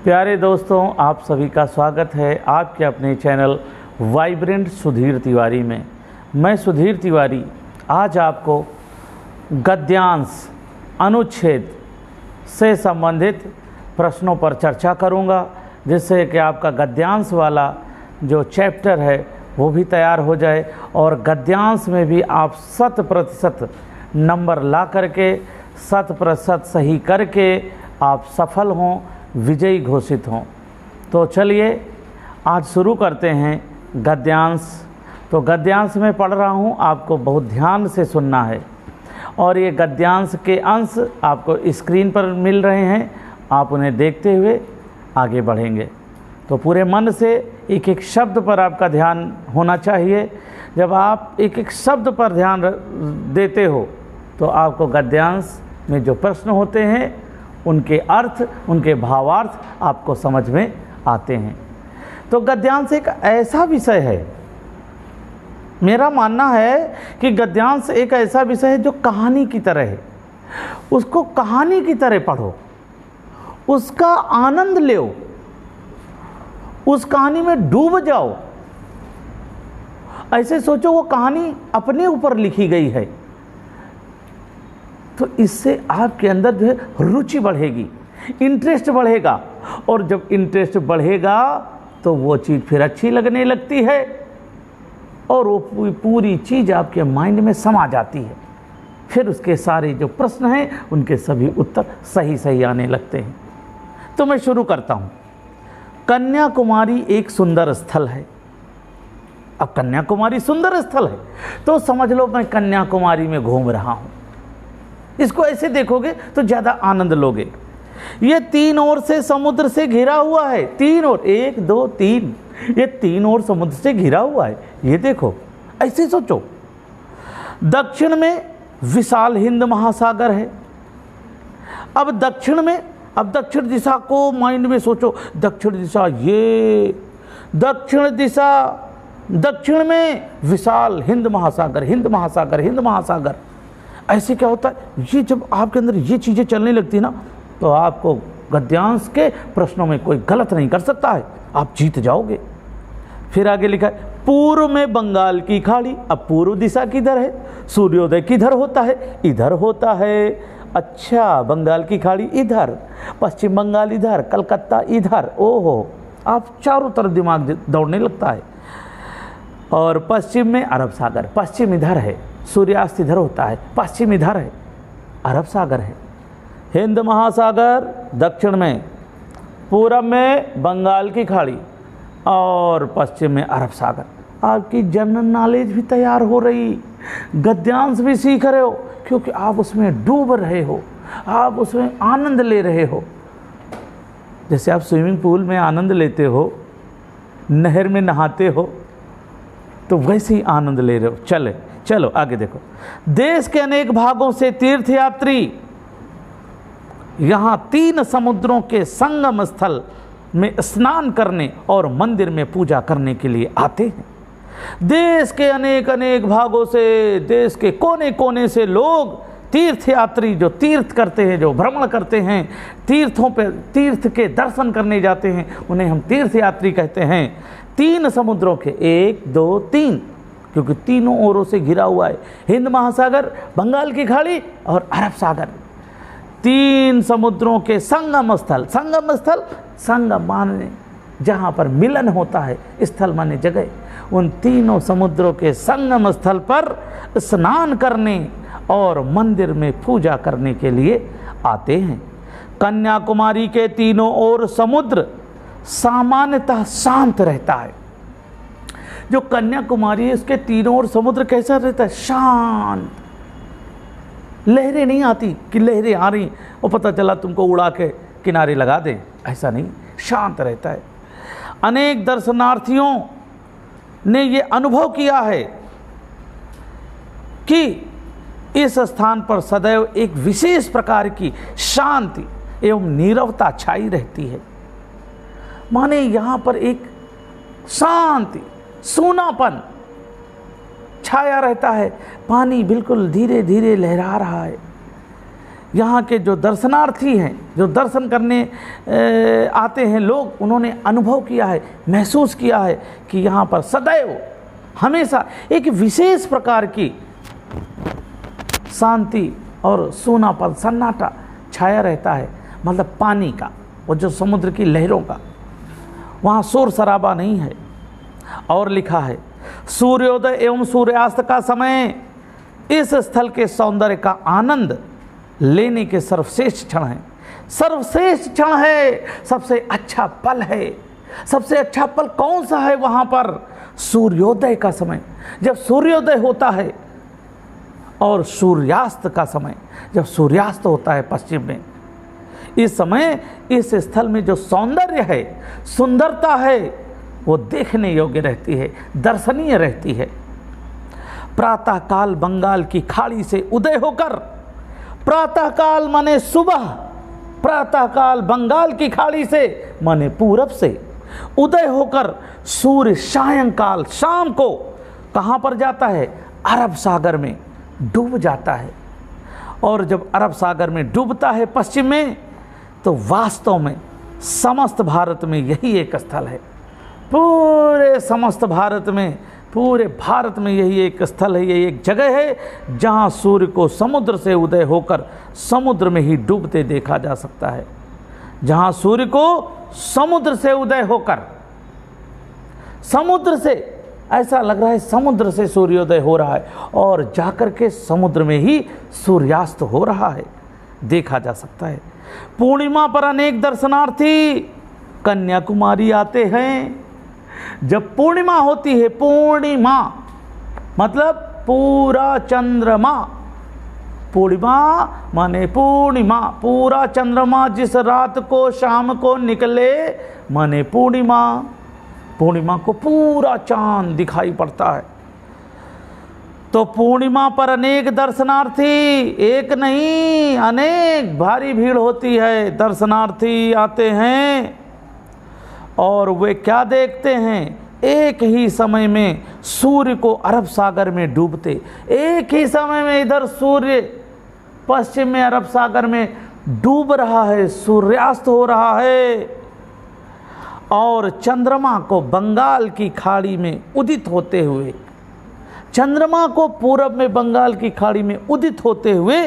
प्यारे दोस्तों, आप सभी का स्वागत है आपके अपने चैनल वाइब्रेंट सुधीर तिवारी में। मैं सुधीर तिवारी आज आपको गद्यांश अनुच्छेद से संबंधित प्रश्नों पर चर्चा करूंगा, जिससे कि आपका गद्यांश वाला जो चैप्टर है वो भी तैयार हो जाए और गद्यांश में भी आप 100% नंबर ला करके 100% सही करके आप सफल हों, विजयी घोषित हों। तो चलिए आज शुरू करते हैं गद्यांश। तो गद्यांश में पढ़ रहा हूँ, आपको बहुत ध्यान से सुनना है और ये गद्यांश के अंश आपको स्क्रीन पर मिल रहे हैं, आप उन्हें देखते हुए आगे बढ़ेंगे। तो पूरे मन से एक एक शब्द पर आपका ध्यान होना चाहिए। जब आप एक एक शब्द पर ध्यान देते हो तो आपको गद्यांश में जो प्रश्न होते हैं उनके अर्थ, उनके भावार्थ आपको समझ में आते हैं। तो गद्यांश एक ऐसा विषय है, मेरा मानना है कि गद्यांश एक ऐसा विषय है जो कहानी की तरह है। उसको कहानी की तरह पढ़ो, उसका आनंद लो, उस कहानी में डूब जाओ। ऐसे सोचो वो कहानी अपने ऊपर लिखी गई है, तो इससे आपके अंदर जो है रुचि बढ़ेगी, इंटरेस्ट बढ़ेगा, और जब इंटरेस्ट बढ़ेगा तो वो चीज़ फिर अच्छी लगने लगती है और वो पूरी चीज़ आपके माइंड में समा जाती है। फिर उसके सारे जो प्रश्न हैं उनके सभी उत्तर सही सही आने लगते हैं। तो मैं शुरू करता हूँ। कन्याकुमारी एक सुंदर स्थल है। अब कन्याकुमारी सुंदर स्थल है तो समझ लो मैं कन्याकुमारी में घूम रहा हूँ। इसको ऐसे देखोगे तो ज़्यादा आनंद लोगे। ये तीन ओर से समुद्र से घिरा हुआ है, तीन ओर, 1 2 3, ये तीन ओर समुद्र से घिरा हुआ है। ये देखो, ऐसे सोचो। दक्षिण में विशाल हिंद महासागर है। अब दक्षिण में, अब दक्षिण दिशा को माइंड में सोचो। दक्षिण दिशा, ये दक्षिण दिशा, दक्षिण में विशाल हिंद महासागर, हिंद महासागर, हिंद महासागर। ऐसे क्या होता है, ये जब आपके अंदर ये चीज़ें चलने लगती है ना, तो आपको गद्यांश के प्रश्नों में कोई गलत नहीं कर सकता है, आप जीत जाओगे। फिर आगे लिखा है पूर्व में बंगाल की खाड़ी। अब पूर्व दिशा किधर है? सूर्योदय किधर होता है? इधर होता है। अच्छा, बंगाल की खाड़ी इधर, पश्चिम बंगाल इधर, कलकत्ता इधर। ओहो, आप चारों तरफ दिमाग दौड़ने लगता है। और पश्चिम में अरब सागर, पश्चिम इधर है, सूर्यास्त इधर होता है, पश्चिम इधर है, अरब सागर है। हिंद महासागर दक्षिण में, पूरब में बंगाल की खाड़ी और पश्चिम में अरब सागर। आपकी जनरल नॉलेज भी तैयार हो रही, गद्यांश भी सीख रहे हो, क्योंकि आप उसमें डूब रहे हो, आप उसमें आनंद ले रहे हो। जैसे आप स्विमिंग पूल में आनंद लेते हो, नहर में नहाते हो, तो वैसे ही आनंद ले रहे हो। चलो आगे देखो। देश के अनेक भागों से तीर्थयात्री यहाँ 3 समुद्रों के संगम स्थल में स्नान करने और मंदिर में पूजा करने के लिए आते हैं। देश के अनेक भागों से, देश के कोने कोने से लोग, तीर्थयात्री जो तीर्थ करते हैं, जो भ्रमण करते हैं, तीर्थों पे, तीर्थ के दर्शन करने जाते हैं, उन्हें हम तीर्थयात्री कहते हैं। 3 समुद्रों के, 1 2 3, क्योंकि तीनों ओरों से घिरा हुआ है, हिंद महासागर, बंगाल की खाड़ी और अरब सागर। 3 समुद्रों के संगम स्थल, संगम स्थल, संगम माने जहाँ पर मिलन होता है, स्थल माने जगह। उन तीनों समुद्रों के संगम स्थल पर स्नान करने और मंदिर में पूजा करने के लिए आते हैं। कन्याकुमारी के तीनों ओर समुद्र सामान्यतः शांत रहता है। जो कन्याकुमारी है उसके तीनों ओर समुद्र कैसा रहता है? शांत। लहरें नहीं आती कि लहरें आ रही और पता चला तुमको उड़ा के किनारे लगा दें, ऐसा नहीं, शांत रहता है। अनेक दर्शनार्थियों ने ये अनुभव किया है कि इस स्थान पर सदैव एक विशेष प्रकार की शांति एवं नीरवता छाई रहती है। माने यहाँ पर एक शांति, सूनापन छाया रहता है। पानी बिल्कुल धीरे धीरे लहरा रहा है, यहाँ के जो दर्शनार्थी हैं, जो दर्शन करने आते हैं लोग, उन्होंने अनुभव किया है, महसूस किया है कि यहाँ पर सदैव हमेशा एक विशेष प्रकार की शांति और सूनापन, सन्नाटा छाया रहता है। मतलब पानी का, वो जो समुद्र की लहरों का, वहाँ शोर शराबा नहीं है। और लिखा है, सूर्योदय एवं सूर्यास्त का समय इस स्थल के सौंदर्य का आनंद लेने के सर्वश्रेष्ठ क्षण है। सर्वश्रेष्ठ क्षण है, सबसे अच्छा पल है। सबसे अच्छा पल कौन सा है वहाँ पर? सूर्योदय का समय, जब सूर्योदय होता है, और सूर्यास्त का समय, जब सूर्यास्त होता है पश्चिम में। इस समय इस स्थल में जो सौंदर्य है, सुंदरता है, वो देखने योग्य रहती है, दर्शनीय रहती है। प्रातःकाल बंगाल की खाड़ी से उदय होकर, प्रातःकाल माने सुबह, प्रातःकाल बंगाल की खाड़ी से माने पूरब से उदय होकर सूर्य सायंकाल शाम को कहाँ पर जाता है? अरब सागर में डूब जाता है। और जब अरब सागर में डूबता है पश्चिम में, तो वास्तव में समस्त भारत में यही एक स्थल है। पूरे समस्त भारत में, पूरे भारत में यही एक स्थल है, यही एक जगह है जहाँ सूर्य को समुद्र से उदय होकर समुद्र में ही डूबते देखा जा सकता है। जहाँ सूर्य को समुद्र से उदय होकर, समुद्र से ऐसा लग रहा है समुद्र से सूर्योदय हो रहा है, और जाकर के समुद्र में ही सूर्यास्त हो रहा है, देखा जा सकता है। पूर्णिमा पर अनेक दर्शनार्थी कन्याकुमारी आते हैं। जब पूर्णिमा होती है, पूर्णिमा मतलब पूरा चंद्रमा, पूर्णिमा माने पूर्णिमा, पूरा चंद्रमा जिस रात को शाम को निकले माने पूर्णिमा। पूर्णिमा को पूरा चांद दिखाई पड़ता है। तो पूर्णिमा पर अनेक दर्शनार्थी, एक नहीं अनेक भारी भीड़ होती है, दर्शनार्थी आते हैं। और वे क्या देखते हैं? एक ही समय में सूर्य को अरब सागर में डूबते, एक ही समय में इधर सूर्य पश्चिम में अरब सागर में डूब रहा है, सूर्यास्त हो रहा है, और चंद्रमा को बंगाल की खाड़ी में उदित होते हुए, चंद्रमा को पूरब में बंगाल की खाड़ी में उदित होते हुए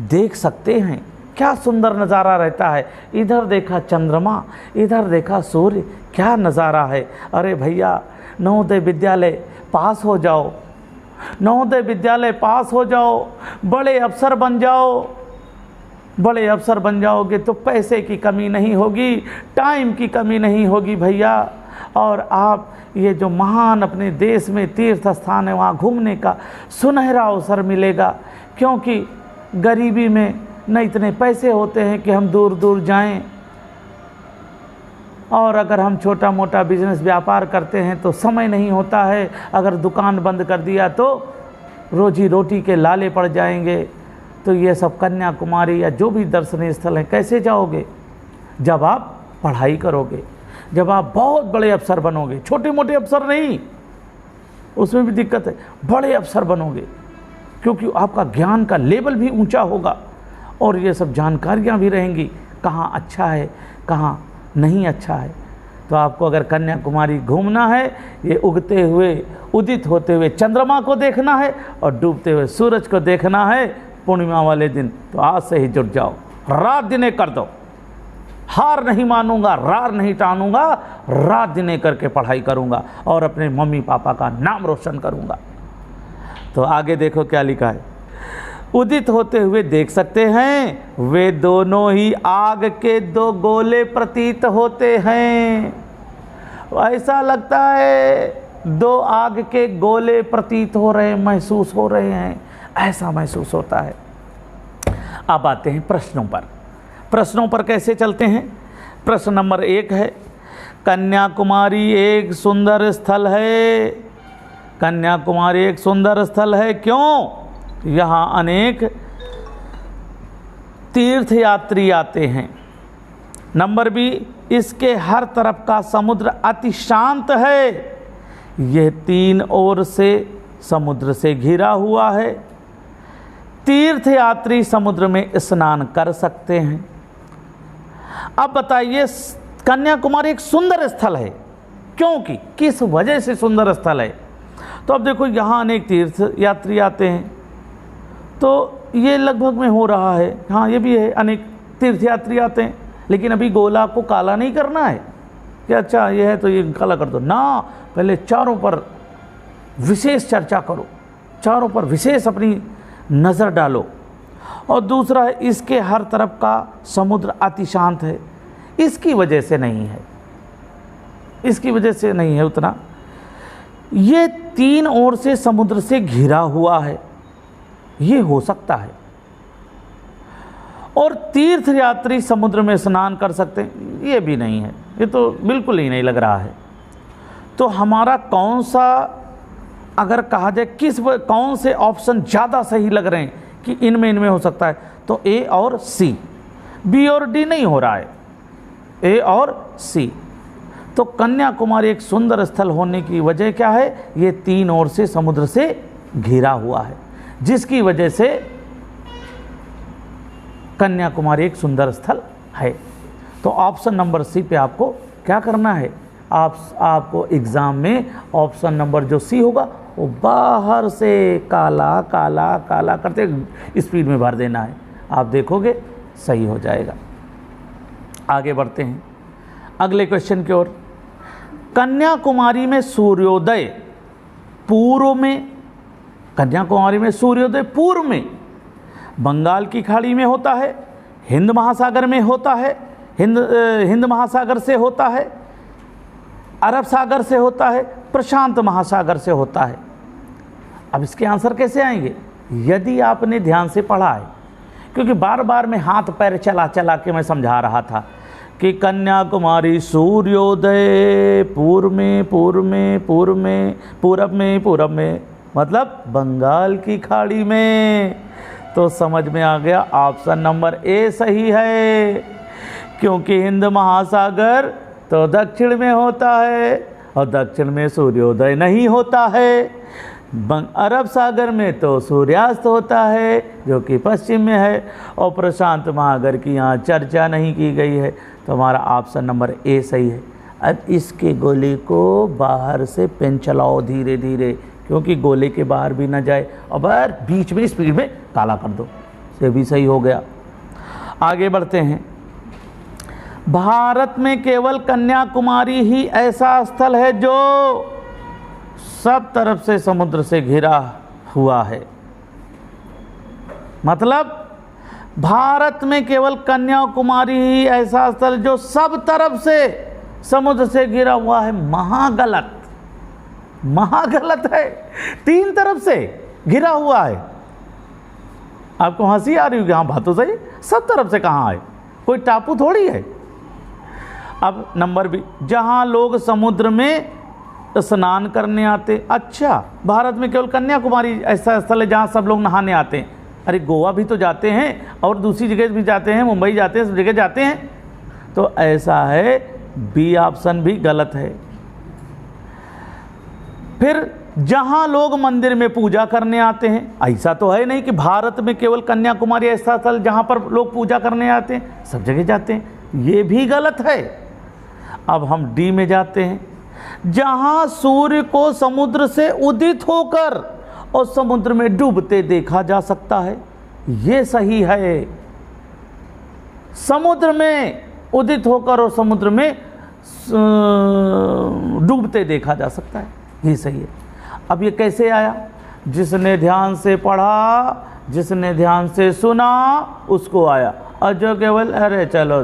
देख सकते हैं। क्या सुंदर नज़ारा रहता है। इधर देखा चंद्रमा, इधर देखा सूर्य, क्या नज़ारा है। अरे भैया, नवोदय विद्यालय पास हो जाओ, नवोदय विद्यालय पास हो जाओ, बड़े अफसर बन जाओ। बड़े अफसर बन जाओगे तो पैसे की कमी नहीं होगी, टाइम की कमी नहीं होगी भैया। और आप ये जो महान अपने देश में तीर्थ स्थान है, वहाँ घूमने का सुनहरा अवसर मिलेगा। क्योंकि गरीबी में न इतने पैसे होते हैं कि हम दूर दूर जाएं, और अगर हम छोटा मोटा बिजनेस व्यापार करते हैं तो समय नहीं होता है। अगर दुकान बंद कर दिया तो रोजी रोटी के लाले पड़ जाएंगे। तो ये सब कन्याकुमारी या जो भी दर्शनीय स्थल हैं, कैसे जाओगे? जब आप पढ़ाई करोगे, जब आप बहुत बड़े अफसर बनोगे। छोटे मोटे अफसर नहीं, उसमें भी दिक्कत है, बड़े अफसर बनोगे, क्योंकि आपका ज्ञान का लेवल भी ऊंचा होगा और ये सब जानकारियाँ भी रहेंगी, कहाँ अच्छा है कहाँ नहीं अच्छा है। तो आपको अगर कन्याकुमारी घूमना है, ये उगते हुए उदित होते हुए चंद्रमा को देखना है और डूबते हुए सूरज को देखना है पूर्णिमा वाले दिन, तो आज से ही जुट जाओ, रात दिन कर दो। हार नहीं मानूंगा, रार नहीं टानूंगा, रात दिन करके पढ़ाई करूंगा और अपने मम्मी पापा का नाम रोशन करूंगा। तो आगे देखो क्या लिखा है। उदित होते हुए देख सकते हैं, वे दोनों ही आग के दो गोले प्रतीत होते हैं। ऐसा लगता है दो आग के गोले प्रतीत हो रहे हैं, महसूस हो रहे हैं, ऐसा महसूस होता है। अब आते हैं प्रश्नों पर। प्रश्नों पर कैसे चलते हैं? प्रश्न नंबर 1 है, कन्याकुमारी एक सुंदर स्थल है। कन्याकुमारी एक सुंदर स्थल है, क्यों? यहाँ अनेक तीर्थयात्री आते हैं। नंबर 2, इसके हर तरफ का समुद्र अति शांत है। यह 3 ओर से समुद्र से घिरा हुआ है। तीर्थयात्री समुद्र में स्नान कर सकते हैं। अब बताइए, कन्याकुमारी एक सुंदर स्थल है, क्योंकि किस वजह से सुंदर स्थल है? तो अब देखो, यहाँ अनेक तीर्थ यात्री आते हैं, तो ये लगभग में हो रहा है। हाँ, ये भी है, अनेक तीर्थयात्री आते हैं, लेकिन अभी गोला को काला नहीं करना है कि अच्छा ये है तो ये काला कर दो ना। पहले चारों पर विशेष चर्चा करो, चारों पर विशेष अपनी नज़र डालो। और दूसरा है, इसके हर तरफ का समुद्र अति शांत है, इसकी वजह से नहीं है, इसकी वजह से नहीं है उतना। ये तीन ओर से समुद्र से घिरा हुआ है, ये हो सकता है। और तीर्थयात्री समुद्र में स्नान कर सकते हैं, ये भी नहीं है, ये तो बिल्कुल ही नहीं लग रहा है। तो हमारा कौन सा, अगर कहा जाए कौन से ऑप्शन ज़्यादा सही लग रहे हैं कि इनमें हो सकता है, तो ए और सी, बी और डी नहीं हो रहा है, ए और सी। तो कन्याकुमारी एक सुंदर स्थल होने की वजह क्या है? ये तीन ओर से समुद्र से घिरा हुआ है, जिसकी वजह से कन्याकुमारी एक सुंदर स्थल है। तो ऑप्शन नंबर सी पे आपको क्या करना है? आपको एग्ज़ाम में ऑप्शन नंबर जो सी होगा वो बाहर से काला काला काला करते स्पीड में भर देना है। आप देखोगे सही हो जाएगा। आगे बढ़ते हैं अगले क्वेश्चन की ओर। कन्याकुमारी में सूर्योदय पूर्व में, कन्याकुमारी में सूर्योदय पूर्व में बंगाल की खाड़ी में होता है, हिंद महासागर में होता है, हिंद महासागर से होता है, अरब सागर से होता है, प्रशांत महासागर से होता है। अब इसके आंसर कैसे आएंगे? यदि आपने ध्यान से पढ़ा है, क्योंकि बार बार मैं हाथ पैर चला चला के मैं समझा रहा था कि कन्याकुमारी सूर्योदय पूर्व में, पूर्व में, पूर्व में, पूरब में, पूरब में, मतलब बंगाल की खाड़ी में। तो समझ में आ गया, ऑप्शन नंबर ए सही है, क्योंकि हिंद महासागर तो दक्षिण में होता है और दक्षिण में सूर्योदय नहीं होता है। अरब सागर में तो सूर्यास्त होता है जो कि पश्चिम में है, और प्रशांत महासागर की यहाँ चर्चा नहीं की गई है। तो हमारा ऑप्शन नंबर ए सही है। अब इसके गोले को बाहर से पेन चलाओ धीरे धीरे, क्योंकि गोले के बाहर भी ना जाए, और बाहर बीच में स्पीड में काला कर दो, ये भी सही हो गया। आगे बढ़ते हैं। भारत में केवल कन्याकुमारी ही ऐसा स्थल है जो सब तरफ से समुद्र से घिरा हुआ है। मतलब भारत में केवल कन्याकुमारी ही ऐसा स्थल जो सब तरफ से समुद्र से घिरा हुआ है। महागलत, महागलत है, तीन तरफ से घिरा हुआ है। आपको हंसी आ रही होगी, हाँ बात तो सही, सब तरफ से कहाँ है, कोई टापू थोड़ी है। अब नंबर बी, जहाँ लोग समुद्र में स्नान करने आते। अच्छा, भारत में केवल कन्याकुमारी ऐसा स्थल है जहाँ सब लोग नहाने आते हैं। अरे गोवा भी तो जाते हैं और दूसरी जगह भी जाते हैं, मुंबई जाते हैं, सब जगह जाते हैं। तो ऐसा है, बी ऑप्शन भी गलत है। फिर जहाँ लोग मंदिर में पूजा करने आते हैं, ऐसा तो है नहीं कि भारत में केवल कन्याकुमारी ऐसा स्थल जहाँ पर लोग पूजा करने आते हैं, सब जगह जाते हैं, ये भी गलत है। अब हम डी में जाते हैं, जहाँ सूर्य को समुद्र से उदित होकर और समुद्र में डूबते देखा जा सकता है, ये सही है। समुद्र में उदित होकर और समुद्र में डूबते देखा जा सकता है, ये सही है। अब ये कैसे आया? जिसने ध्यान से पढ़ा, जिसने ध्यान से सुना, उसको आया। और जो केवल अरे चलो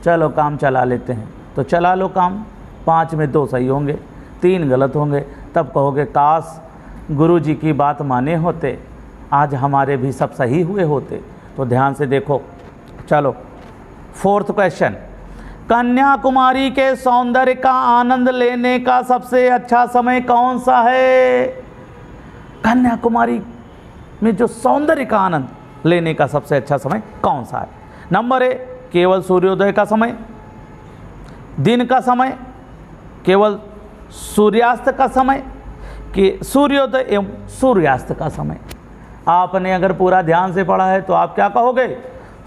चलो काम चला लेते हैं, तो चला लो काम। 5 में 2 सही होंगे, 3 गलत होंगे, तब कहोगे काश गुरु जी की बात माने होते, आज हमारे भी सब सही हुए होते। तो ध्यान से देखो। चलो 4th क्वेश्चन, कन्याकुमारी के सौंदर्य का आनंद लेने का सबसे अच्छा समय कौन सा है? कन्याकुमारी में जो सौंदर्य का आनंद लेने का सबसे अच्छा समय कौन सा है? नंबर ए, केवल सूर्योदय का समय, दिन का समय, केवल सूर्यास्त का समय, कि सूर्योदय एवं सूर्यास्त का समय। आपने अगर पूरा ध्यान से पढ़ा है तो आप क्या कहोगे?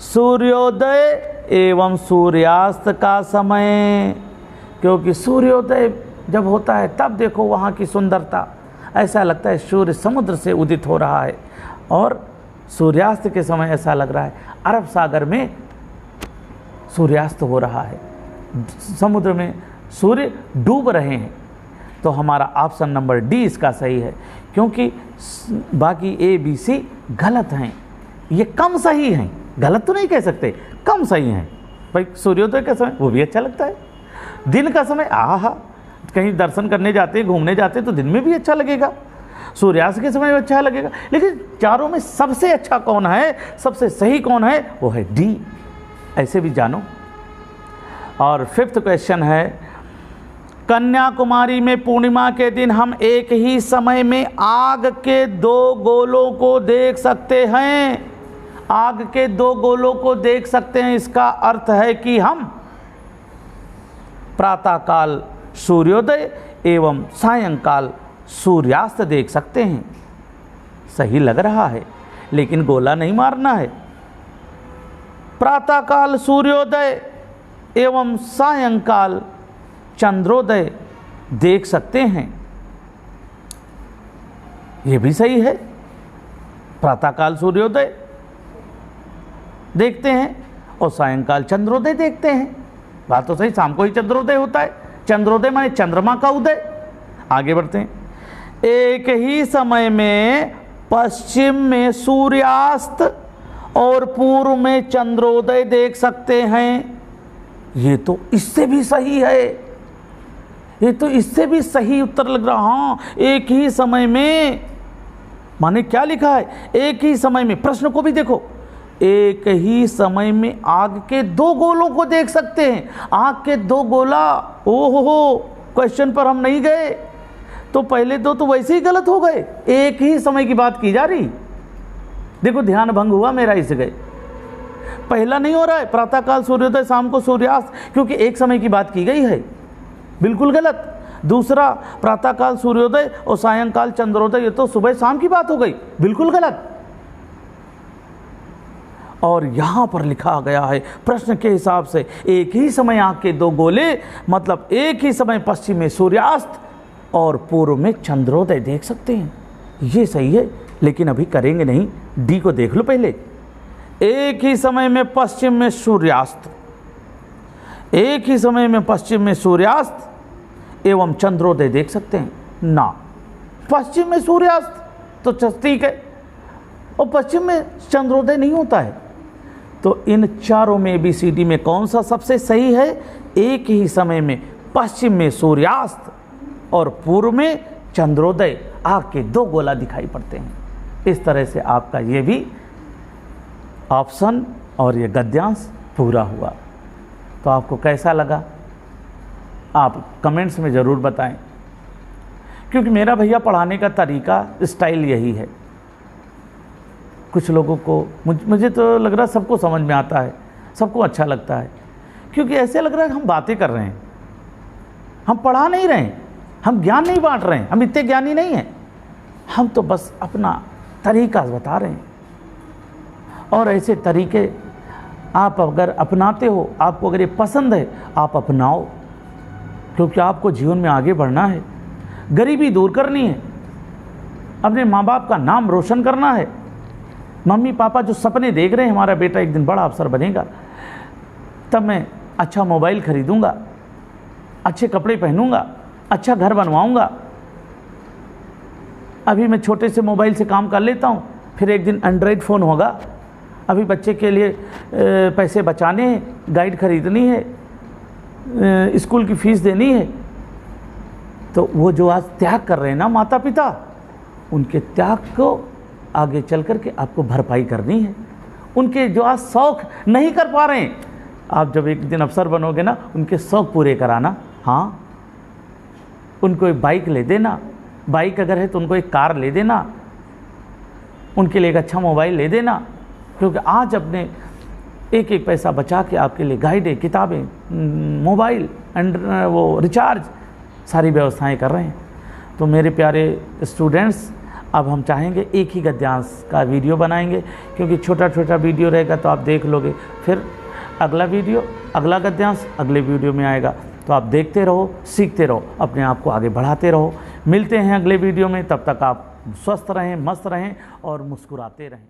सूर्योदय एवं सूर्यास्त का समय। क्योंकि सूर्योदय जब होता है तब देखो वहाँ की सुंदरता, ऐसा लगता है सूर्य समुद्र से उदित हो रहा है, और सूर्यास्त के समय ऐसा लग रहा है अरब सागर में सूर्यास्त हो रहा है, समुद्र में सूर्य डूब रहे हैं। तो हमारा ऑप्शन नंबर डी इसका सही है, क्योंकि बाकी ए बी सी गलत हैं, ये कम सही हैं, गलत तो नहीं कह सकते, कम सही हैं। भाई सूर्योदय का समय वो भी अच्छा लगता है, दिन का समय आहा, कहीं दर्शन करने जाते हैं, घूमने जाते हैं तो दिन में भी अच्छा लगेगा, सूर्यास्त के समय भी अच्छा लगेगा। लेकिन चारों में सबसे अच्छा कौन है, सबसे सही कौन है, वो है डी। ऐसे भी जानो। और फिफ्थ क्वेश्चन है, कन्याकुमारी में पूर्णिमा के दिन हम एक ही समय में आग के 2 गोलों को देख सकते हैं। आग के 2 गोलों को देख सकते हैं, इसका अर्थ है कि हम प्रातःकाल सूर्योदय एवं सायंकाल सूर्यास्त देख सकते हैं। सही लग रहा है, लेकिन गोला नहीं मारना है। प्रातःकाल सूर्योदय एवं सायंकाल चंद्रोदय देख सकते हैं, ये भी सही है। प्रातःकाल सूर्योदय देखते हैं और सायंकाल चंद्रोदय देखते हैं, बात तो सही, शाम को ही चंद्रोदय होता है। चंद्रोदय माने चंद्रमा का उदय। आगे बढ़ते हैं। एक ही समय में पश्चिम में सूर्यास्त और पूर्व में चंद्रोदय देख सकते हैं, ये तो इससे भी सही है, ये तो इससे भी सही उत्तर लग रहा। हाँ, एक ही समय में माने क्या लिखा है, एक ही समय में, प्रश्न को भी देखो, एक ही समय में आग के 2 गोलों को देख सकते हैं। आग के 2 गोला, ओहो, क्वेश्चन पर हम नहीं गए तो पहले 2 तो वैसे ही गलत हो गए, एक ही समय की बात की जा रही। देखो ध्यान भंग हुआ मेरा, इस गए पहला नहीं हो रहा है, प्रातःकाल सूर्योदय शाम को सूर्यास्त, क्योंकि एक समय की बात की गई है, बिल्कुल गलत। दूसरा प्रातःकाल सूर्योदय और सायंकाल चंद्रोदय, ये तो सुबह शाम की बात हो गई, बिल्कुल गलत। और यहाँ पर लिखा गया है प्रश्न के हिसाब से, एक ही समय आँख के 2 गोले, मतलब एक ही समय पश्चिम में सूर्यास्त और पूर्व में चंद्रोदय देख सकते हैं, ये सही है। लेकिन अभी करेंगे नहीं, डी को देख लो पहले। एक ही समय में पश्चिम में सूर्यास्त, एक ही समय में पश्चिम में सूर्यास्त एवं चंद्रोदय देख सकते हैं ना। पश्चिम में सूर्यास्त तो ठीक है, और पश्चिम में चंद्रोदय नहीं होता है। तो इन चारों में ABCD में कौन सा सबसे सही है? एक ही समय में पश्चिम में सूर्यास्त और पूर्व में चंद्रोदय, आग के 2 गोला दिखाई पड़ते हैं। इस तरह से आपका ये भी ऑप्शन और ये गद्यांश पूरा हुआ। तो आपको कैसा लगा आप कमेंट्स में ज़रूर बताएं, क्योंकि मेरा भैया पढ़ाने का तरीका, स्टाइल यही है। कुछ लोगों को, मुझे तो लग रहा है सबको समझ में आता है, सबको अच्छा लगता है, क्योंकि ऐसे लग रहा है हम बातें कर रहे हैं, हम पढ़ा नहीं रहे हैं, हम ज्ञान नहीं बांट रहे हैं, हम इतने ज्ञानी नहीं हैं, हम तो बस अपना तरीका बता रहे हैं। और ऐसे तरीके आप अगर अपनाते हो, आपको अगर ये पसंद है, आप अपनाओ, क्योंकि आपको जीवन में आगे बढ़ना है, गरीबी दूर करनी है, अपने माँ बाप का नाम रोशन करना है। मम्मी पापा जो सपने देख रहे हैं, हमारा बेटा एक दिन बड़ा अफसर बनेगा, तब मैं अच्छा मोबाइल खरीदूंगा, अच्छे कपड़े पहनूंगा, अच्छा घर बनवाऊंगा। अभी मैं छोटे से मोबाइल से काम कर लेता हूँ, फिर एक दिन एंड्रॉयड फ़ोन होगा। अभी बच्चे के लिए पैसे बचाने हैं, गाइड खरीदनी है, स्कूल की फ़ीस देनी है। तो वो जो आज त्याग कर रहे हैं ना माता पिता, उनके त्याग को आगे चल कर के आपको भरपाई करनी है। उनके जो आज शौक़ नहीं कर पा रहे हैं, आप जब एक दिन अफसर बनोगे ना, उनके शौक़ पूरे कराना। हाँ, उनको एक बाइक ले देना, बाइक अगर है तो उनको एक कार ले देना, उनके लिए एक अच्छा मोबाइल ले देना, क्योंकि आज अपने एक एक पैसा बचा के आपके लिए गाइडें, किताबें, मोबाइल एंड वो रिचार्ज, सारी व्यवस्थाएं कर रहे हैं। तो मेरे प्यारे स्टूडेंट्स, अब हम चाहेंगे एक ही गद्यांश का वीडियो बनाएंगे, क्योंकि छोटा छोटा वीडियो रहेगा तो आप देख लोगे, फिर अगला वीडियो अगला गद्यांश अगले वीडियो में आएगा। तो आप देखते रहो, सीखते रहो, अपने आप को आगे बढ़ाते रहो। मिलते हैं अगले वीडियो में, तब तक आप स्वस्थ रहें, मस्त रहें और मुस्कुराते रहें।